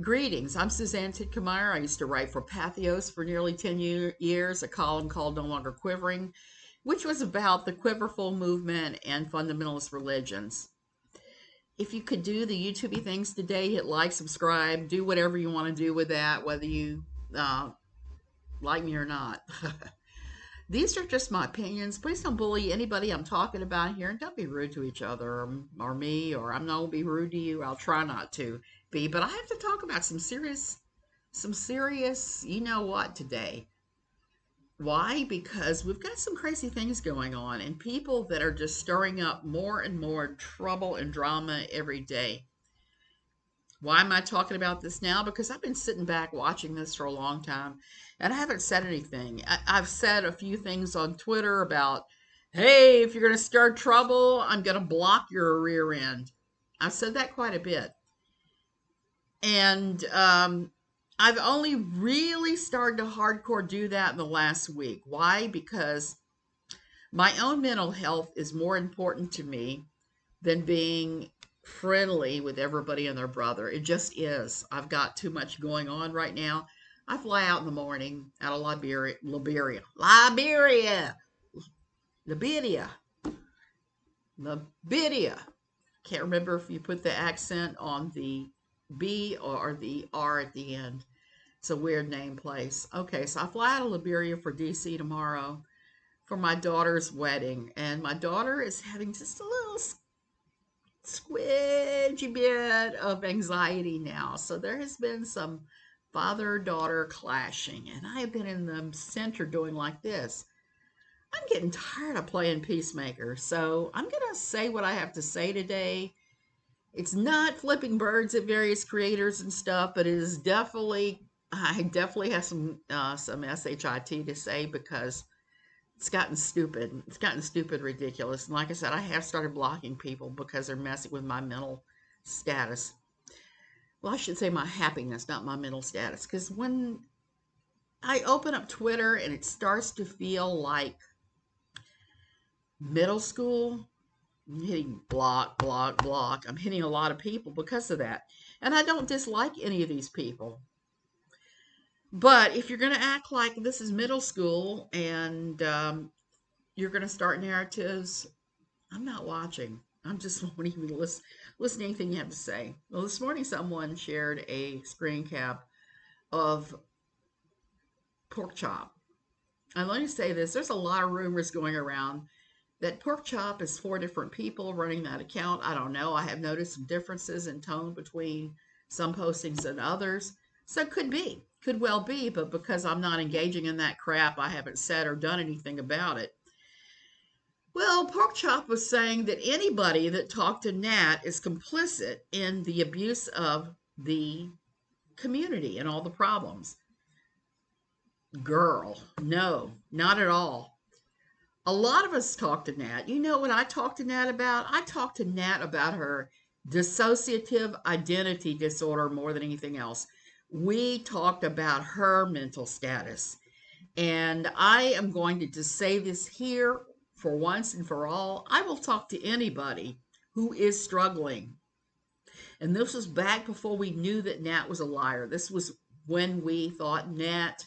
Greetings. I'm Suzanne Titkemeyer. I used to write for Pathos for nearly 10 years, a column called No Longer Quivering, which was about the quiverful movement and fundamentalist religions. If you could do the YouTubey things today, hit like, subscribe, do whatever you want to do with that, whether you uh, like me or not. These are just my opinions. Please don't bully anybody I'm talking about here, and don't be rude to each other or me, or I'm not going to be rude to you. I'll try not to be, but I have to talk about some serious, you know what, today. Why? Because we've got some crazy things going on and people that are just stirring up more and more trouble and drama every day. Why am I talking about this now? Because I've been sitting back watching this for a long time and I haven't said anything. I've said a few things on Twitter about, hey, if you're going to start trouble, I'm going to block your rear end. I've said that quite a bit. And I've only really started to hardcore do that in the last week. Why? Because my own mental health is more important to me than being friendly with everybody and their brother. It just is. I've got too much going on right now. I fly out in the morning out of Liberia. Can't remember if you put the accent on the B or the R at the end. It's a weird name place. Okay, so I fly out of Liberia for DC tomorrow for my daughter's wedding, and my daughter is having just a little squidgy bit of anxiety now. So there has been some father-daughter clashing, and I have been in the center doing like this. I'm getting tired of playing peacemaker, so I'm going to say what I have to say today. It's not flipping birds at various creators and stuff, but it is definitely, I definitely have some shit to say because it's gotten stupid. It's gotten stupid, ridiculous. And like I said, I have started blocking people because they're messing with my mental status. Well, I should say my happiness, not my mental status. Because when I open up Twitter and it starts to feel like middle school, I'm hitting block, block, block. I'm hitting a lot of people because of that. And I don't dislike any of these people. But if you're going to act like this is middle school and you're going to start narratives, I'm not watching. I'm just won't even listen to anything you have to say. Well, this morning someone shared a screen cap of pork chop. And let me say this, there's a lot of rumors going around that pork chop is 4 different people running that account. I don't know. I have noticed some differences in tone between some postings and others. So it could be, could well be, but because I'm not engaging in that crap, I haven't said or done anything about it. Well, Porkchop was saying that anybody that talked to Nat is complicit in the abuse of the community and all the problems. Girl, no, not at all. A lot of us talk to Nat. You know what I talk to Nat about? I talk to Nat about her dissociative identity disorder more than anything else. We talked about her mental status. And I am going to just say this here for once and for all. I will talk to anybody who is struggling. And this was back before we knew that Nat was a liar. This was when we thought Nat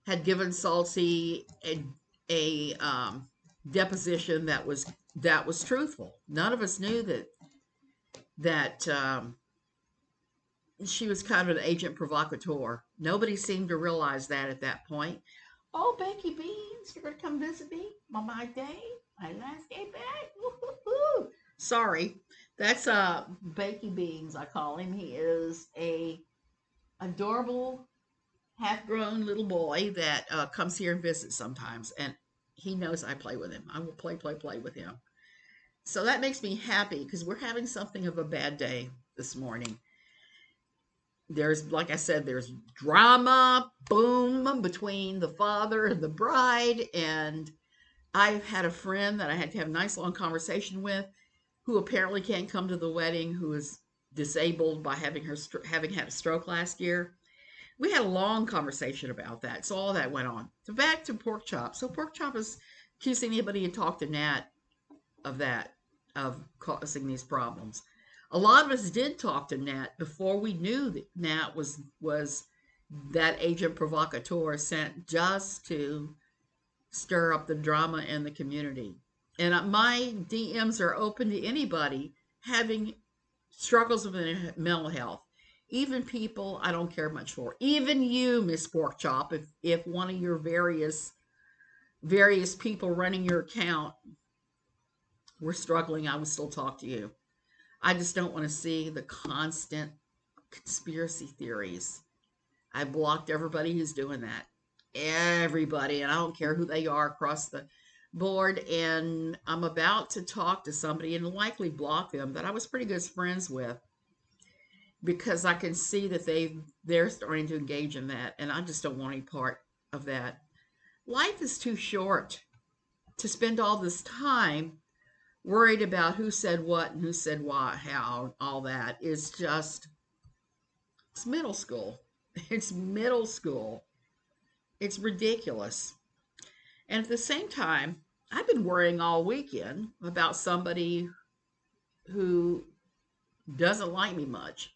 had given Salty a deposition that was truthful. None of us knew that she was kind of an agent provocateur. Nobody seemed to realize that at that point. Oh, Becky Beans, you're going to come visit me on my day, my last day back. Woo-hoo-hoo. Sorry, that's Becky Beans. I call him. He is a adorable, half-grown little boy that comes here and visits sometimes, and he knows I play with him. I will play with him. So that makes me happy because we're having something of a bad day this morning. There's, like I said, there's drama, boom, between the father and the bride. And I've had a friend that I had to have a nice long conversation with who apparently can't come to the wedding, who is disabled by having had a stroke last year. We had a long conversation about that. So all that went on. So back to pork chop. So pork chop is accusing anybody who talked to Nat of that, of causing these problems. A lot of us did talk to Nat before we knew that Nat was that agent provocateur sent just to stir up the drama in the community. And my DMs are open to anybody having struggles with mental health. Even people I don't care much for. Even you, Miss Porkchop, if one of your various people running your account were struggling, I would still talk to you. I just don't want to see the constant conspiracy theories. I blocked everybody who's doing that. Everybody, and I don't care who they are across the board. And I'm about to talk to somebody and likely block them that I was pretty good friends with because I can see that they're starting to engage in that, and I just don't want any part of that. Life is too short to spend all this time worried about who said what and who said what, how, all that. Is just, it's middle school. It's middle school. It's ridiculous. And at the same time, I've been worrying all weekend about somebody who doesn't like me much.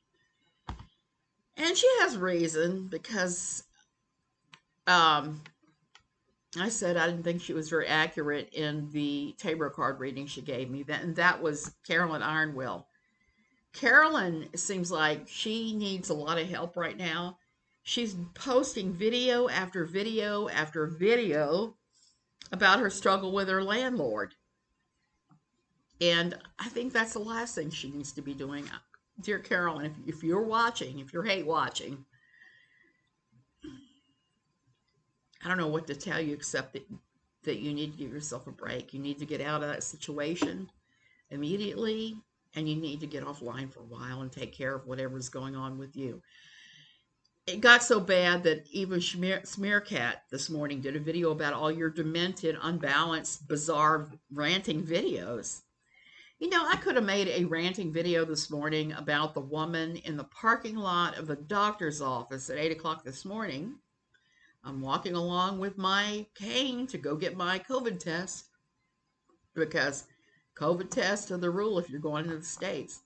And she has reason because um, I said I didn't think she was very accurate in the tarot card reading she gave me. And that was Carolyn Ironwell. Carolyn seems like she needs a lot of help right now. She's posting video after video after video about her struggle with her landlord. And I think that's the last thing she needs to be doing. Dear Carolyn, if you're watching, if you're hate watching, I don't know what to tell you except that you need to give yourself a break. You need to get out of that situation immediately, and you need to get offline for a while and take care of whatever's going on with you. It got so bad that even Smearcat this morning did a video about all your demented, unbalanced, bizarre ranting videos. You know, I could have made a ranting video this morning about the woman in the parking lot of the doctor's office at 8 o'clock this morning. I'm walking along with my cane to go get my COVID test because COVID tests are the rule if you're going to the States.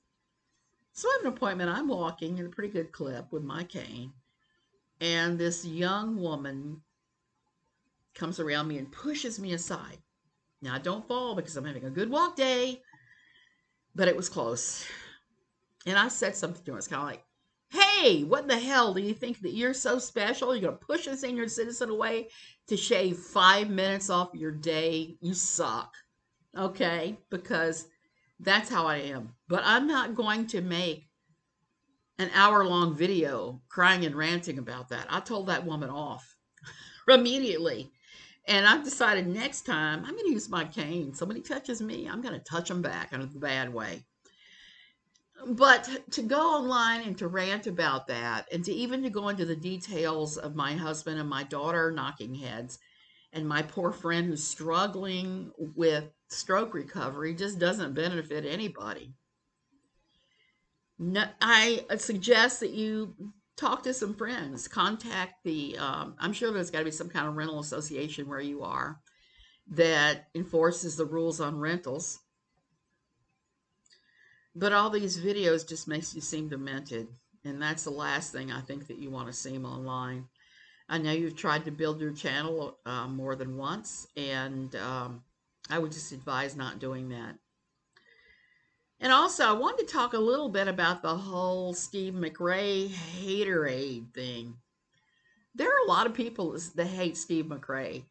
So I have an appointment. I'm walking in a pretty good clip with my cane. And this young woman comes around me and pushes me aside. Now, I don't fall because I'm having a good walk day, but it was close. And I said something to her. It's kind of like, hey, what the hell? Do you think that you're so special? You're going to push a senior citizen away to shave 5 minutes off your day? You suck. Okay? Because that's how I am. But I'm not going to make an hour-long video crying and ranting about that. I told that woman off immediately. And I've decided next time I'm going to use my cane. Somebody touches me, I'm going to touch them back in a bad way. But to go online and to rant about that, and to go into the details of my husband and my daughter knocking heads, and my poor friend who's struggling with stroke recovery, just doesn't benefit anybody. No, I suggest that you talk to some friends, contact I'm sure there's got to be some kind of rental association where you are that enforces the rules on rentals. But all these videos just makes you seem demented, and that's the last thing I think that you want to see online. I know you've tried to build your channel more than once, and I would just advise not doing that. And also, I wanted to talk a little bit about the whole Steve McRae haterade thing. There are a lot of people that hate Steve McRae,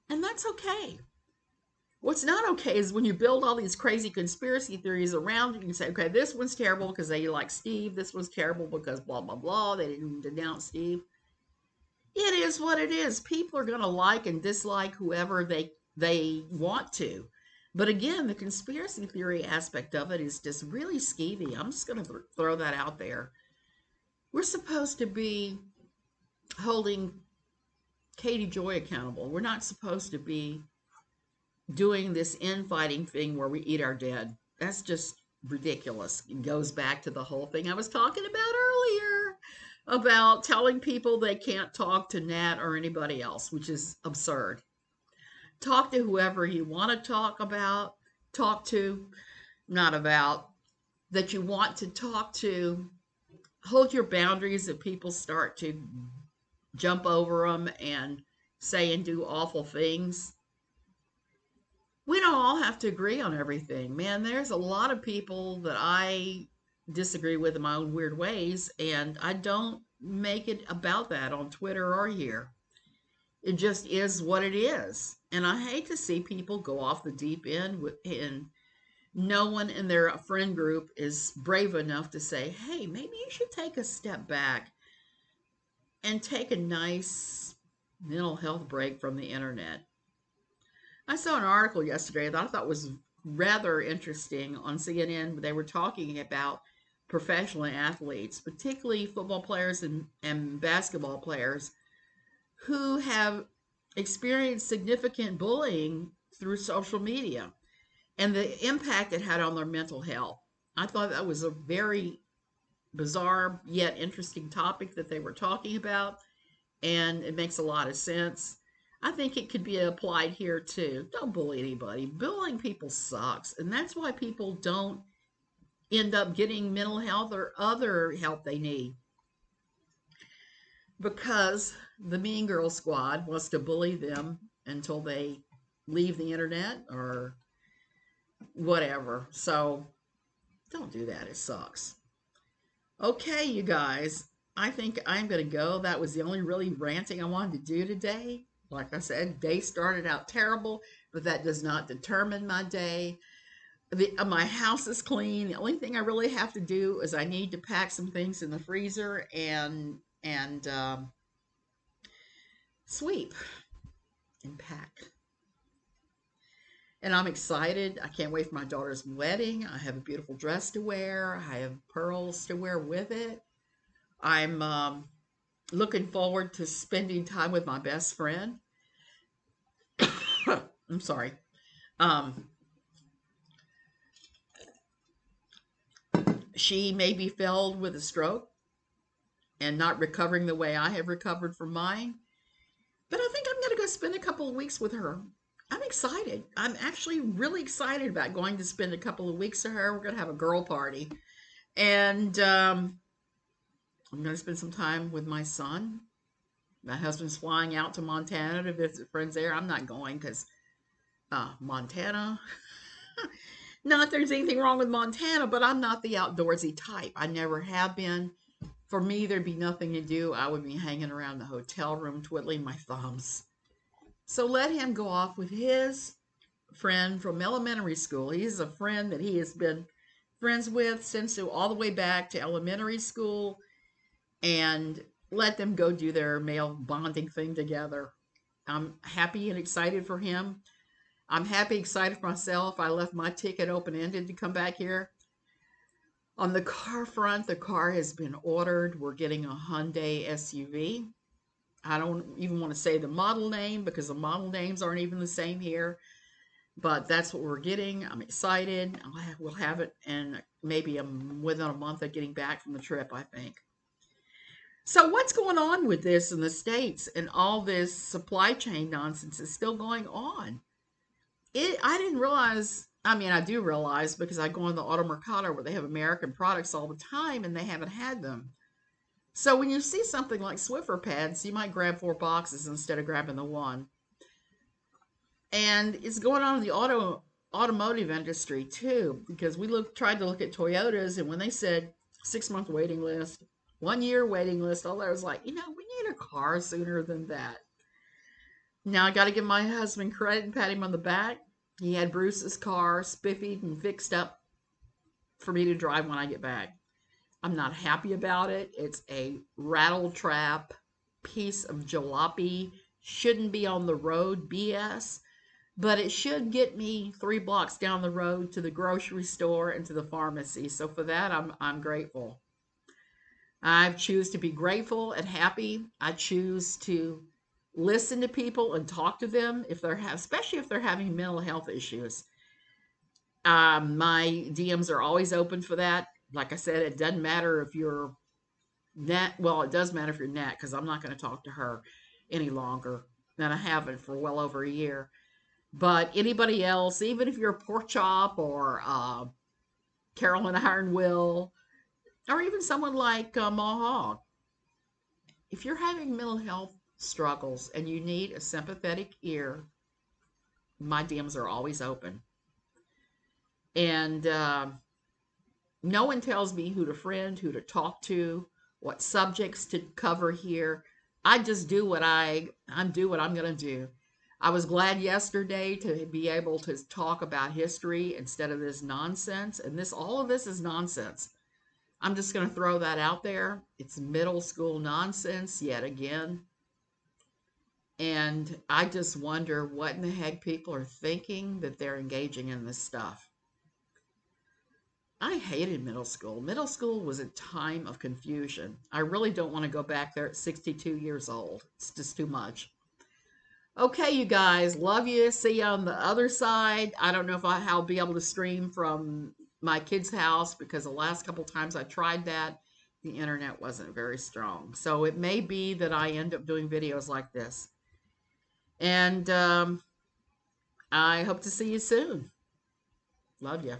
and that's okay. What's not okay is when you build all these crazy conspiracy theories around it. You say, okay, this one's terrible because they like Steve. This one's terrible because blah, blah, blah. They didn't denounce Steve. It is what it is. People are going to like and dislike whoever they want to. But again, the conspiracy theory aspect of it is just really skeevy. I'm just going to throw that out there. We're supposed to be holding Katie Joy accountable. We're not supposed to be doing this infighting thing where we eat our dead. That's just ridiculous. It goes back to the whole thing I was talking about earlier about telling people they can't talk to Nat or anybody else, which is absurd. Talk to whoever you want to talk to, not about that you want to talk to, hold your boundaries if people start to jump over them and say and do awful things. We don't all have to agree on everything. Man, there's a lot of people that I disagree with in my own weird ways, and I don't make it about that on Twitter or here. It just is what it is. And I hate to see people go off the deep end and no one in their friend group is brave enough to say, hey, maybe you should take a step back and take a nice mental health break from the internet. I saw an article yesterday that I thought was rather interesting on CNN. They were talking about professional athletes, particularly football players and basketball players, who have experienced significant bullying through social media and the impact it had on their mental health. I thought that was a very bizarre yet interesting topic that they were talking about, and it makes a lot of sense. I think it could be applied here too. Don't bully anybody. Bullying people sucks, and that's why people don't end up getting mental health or other help they need, because the Mean Girl Squad wants to bully them until they leave the internet or whatever. So don't do that. It sucks. Okay, you guys, I think I'm going to go. That was the only really ranting I wanted to do today. Like I said, day started out terrible, but that does not determine my day. My house is clean. The only thing I really have to do is I need to pack some things in the freezer and sweep and pack. And I'm excited. I can't wait for my daughter's wedding. I have a beautiful dress to wear. I have pearls to wear with it. I'm looking forward to spending time with my best friend. I'm sorry. Um, she may be filled with a stroke and not recovering the way I have recovered from mine, but I think I'm going to go spend a couple of weeks with her. I'm excited. I'm actually really excited about going to spend a couple of weeks with her. We're going to have a girl party. And I'm going to spend some time with my son. My husband's flying out to Montana to visit friends there. I'm not going because Montana. Not that there's anything wrong with Montana, but I'm not the outdoorsy type. I never have been. For me, there'd be nothing to do. I would be hanging around the hotel room twiddling my thumbs. So let him go off with his friend from elementary school. He's a friend that he has been friends with since all the way back to elementary school, and let them go do their male bonding thing together. I'm happy and excited for him. I'm happy, excited for myself. I left my ticket open ended to come back here. On the car front, the car has been ordered. We're getting a Hyundai SUV. I don't even want to say the model name because the model names aren't even the same here, but that's what we're getting. I'm excited. We'll have it in maybe within a month of getting back from the trip, I think. So what's going on with this in the States, and all this supply chain nonsense is still going on? I didn't realize, I mean, I do realize because I go on the Auto Mercado where they have American products all the time and they haven't had them. So when you see something like Swiffer pads, you might grab 4 boxes instead of grabbing the one. And it's going on in the automotive industry too, because tried to look at Toyotas, and when they said 6 month waiting list, 1 year waiting list, all that, I was like, we need a car sooner than that. Now I got to give my husband credit and pat him on the back. He had Bruce's car spiffied and fixed up for me to drive when I get back. I'm not happy about it. It's a rattle trap piece of jalopy. Shouldn't be on the road BS, but it should get me 3 blocks down the road to the grocery store and to the pharmacy. So for that, I'm grateful. I choose to be grateful and happy. I choose to listen to people and talk to them especially if they're having mental health issues. My DMs are always open for that. Like I said, it doesn't matter if you're Nat. Well, it does matter if you're Nat, because I'm not going to talk to her any longer than I haven't for well over a year. But anybody else, even if you're a pork chop or Carolyn Ironwell, or even someone like Mahog. If you're having mental health struggles and you need a sympathetic ear, my DMs are always open. And no one tells me who to friend, who to talk to, what subjects to cover here. I just do what I'm going to do. I was glad yesterday to be able to talk about history instead of this nonsense. And all of this is nonsense. I'm just going to throw that out there. It's middle school nonsense yet again. And I just wonder what in the heck people are thinking that they're engaging in this stuff. I hated middle school. Middle school was a time of confusion. I really don't want to go back there at 62 years old. It's just too much. Okay, you guys, love you. See you on the other side. I don't know if I'll be able to stream from my kid's house because the last couple times I tried that, the internet wasn't very strong. So it may be that I end up doing videos like this. And I hope to see you soon. Love you.